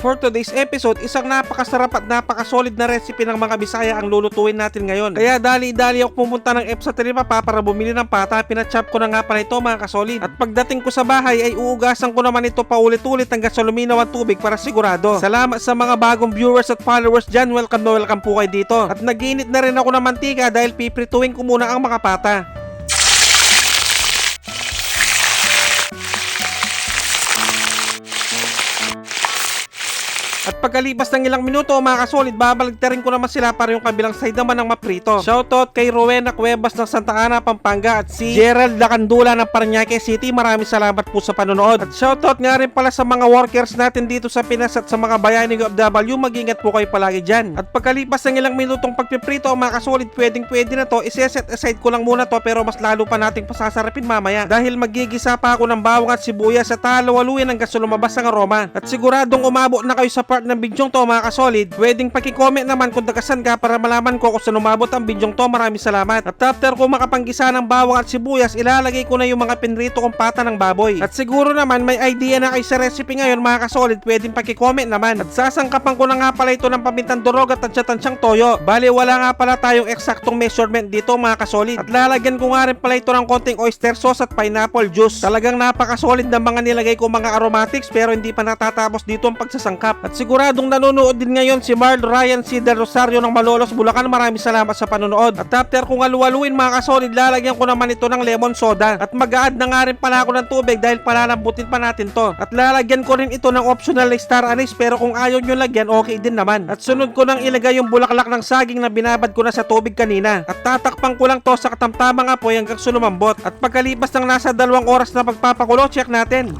for today's episode, isang napakasarap at napakasolid na recipe ng mga Bisaya ang lulutuin natin ngayon. Kaya dali-dali ako pumunta ng F sa Trinipapa para bumili ng pata. Pinachop ko na nga pala ito mga kasolid. At pagdating ko sa bahay ay uugasan ko naman ito paulit-ulit hanggang sa luminaw ang tubig para sigurado. Salamat sa mga bagong viewers at followers dyan. Welcome na welcome po kayo dito. At nag-init na rin ako ng mantika dahil piprituin ko muna ang mga pata. At pagkalipas ng ilang minuto mga kasolid, babaligtarin ko naman sila para yung kabilang side naman ng maprito. Shoutout kay Rowena Cuevas ng Santa Ana, Pampanga at si Gerald Lacandula ng Parañaque City. Maraming salamat po sa panonood. At shoutout nga rin pala sa mga workers natin dito sa Pinas at sa mga bayaning OFW. Mag-ingat po kayo palagi dyan. At pagkalipas ng ilang minutong pagpiprito mga kasolid, pwede na to. Iseset aside ko lang muna to pero mas lalo pa nating pasasarapin mamaya. Dahil magigisa pa ako ng bawang at sibuyas at halo-haluin hanggang sa lumabas ang aroma. At siguradong umabot na kayo sa part ng bidyong to mga kasolid, pwedeng paki-comment naman kung tagasan ka para malaman ko kung saan umabot ang bidyong to. Maraming salamat. At after ko makapanggisa ng bawang at sibuyas, ilalagay ko na yung mga pinrito kong pata ng baboy. At siguro naman may idea na kayo sa recipe ngayon mga kasolid, pwedeng paki-comment naman. At sasangkapan ko na nga pala ito ng pamintang durog at tansya-tansyang toyo. Bali wala nga pala tayong eksaktong measurement dito mga kasolid. At lalagyan ko nga rin pala ito ng konting oyster sauce at pineapple juice. Talagang napakasolid ng mga nilagay ko mga aromatics pero hindi pa natatapos dito ang pagsasangkap. At siguradong nanonood din ngayon si Marl Ryan C. Del Rosario ng Malolos, Bulacan. Maraming salamat sa panonood. At after kong halu-haluin mga kasolid, lalagyan ko naman ito ng lemon soda. At mag-a-add na nga rin pala ako ng tubig dahil palalambutin pa natin to. At lalagyan ko rin ito ng optional na star anise pero kung ayaw nyo lagyan, okay din naman. At sunod ko nang ilagay yung bulaklak ng saging na binabad ko na sa tubig kanina. At tatakpan ko lang to sa katamtamang apoy hanggang lumambot. At pagkalipas ng nasa 2 oras na pagpapakulo, check natin.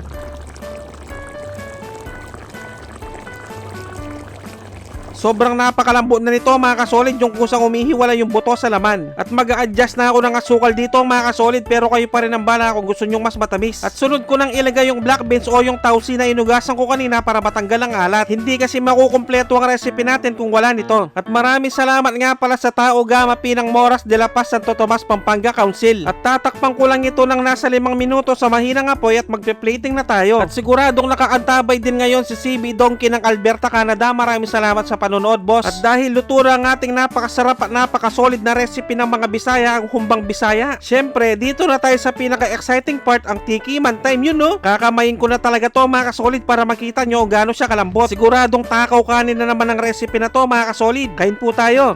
Sobrang napakalambot na nito mga kasolid, yung kusang umihiwala yung buto sa laman. At mag-a-adjust na ako ng asukal dito mga kasolid pero kayo pa rin ang bala kung gusto nyong mas matamis. At sunod ko nang ilagay yung black beans o yung tausi na inugasan ko kanina para matanggal ang alat. Hindi kasi makukumpleto ang recipe natin kung wala nito. At maraming salamat nga pala sa Tao Gama Pinang Moras de la Paz, Santo Tomas, Pampanga Council. At tatakpan ko lang ito ng nasa 5 minuto sa mahinang apoy at magpe-plating na tayo. At siguradong nakaantabay din ngayon si CB Donkey ng Alberta, Canada. Maraming salamat sa panonood boss. At dahil luto na ang ating napakasarap at napakasolid na recipe ng mga Bisaya, ang humbang Bisaya, syempre dito na tayo sa pinaka-exciting part, ang tikiman time. Yun no, kakamayin ko na talaga to mga kasolid para makita nyo gaano siya kalambot. Siguradong takaw kanin na naman ang recipe na to mga kasolid. Kain po tayo.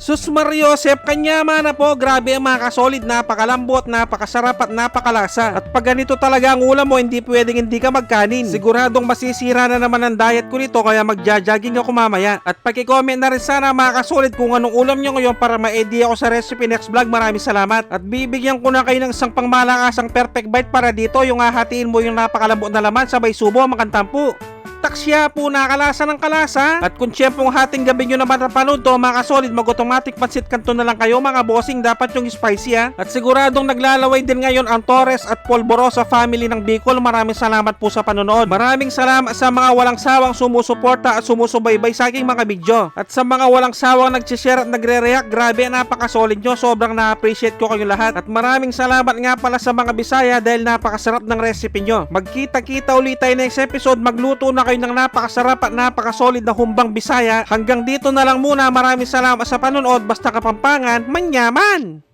Sus Mariosep, kanyama na po. Grabe ang mga kasolid, napakalambot, napakasarap at napakalasa. At pag ganito talaga ang ulam mo, hindi pwedeng hindi ka magkanin. Siguradong masisira na naman ang diet ko nito kaya magja-jogging ako mamaya. At paki-comment na rin sana mga kasolid kung anong ulam nyo ngayon para ma-idea ako sa recipe next vlog. Maraming salamat. At bibigyan ko na kayo ng isang pangmalakasang perfect bite para dito, yung hahatiin mo yung napakalambot na laman sabay subo makantampo. Taksya po na kalasa ng kalasa. At kung siyempre hating gabi nyo naman napanood to mga kasolid, mag-automatic pansit kanto na lang kayo mga bossing. Dapat yung spicy ha. At siguradong naglalaway din ngayon ang Torres at Polvorosa family ng Bicol. Maraming salamat po sa panonood. Maraming salamat sa mga walang sawang sumusuporta at sumusubaybay sa aking mga video. At sa mga walang sawang nagsishare at nagre-react, grabe napakasolid nyo. Sobrang na-appreciate ko kayo lahat. At maraming salamat nga pala sa mga Bisaya dahil napakasarap ng recipe nyo. Magkita-kita ulit tayo next episode. Magluto na kayo ng napakasarap at napakasolid na humbang Bisaya. Hanggang dito na lang muna. Maraming salamat sa panonood. Basta Kapampangan, manyaman!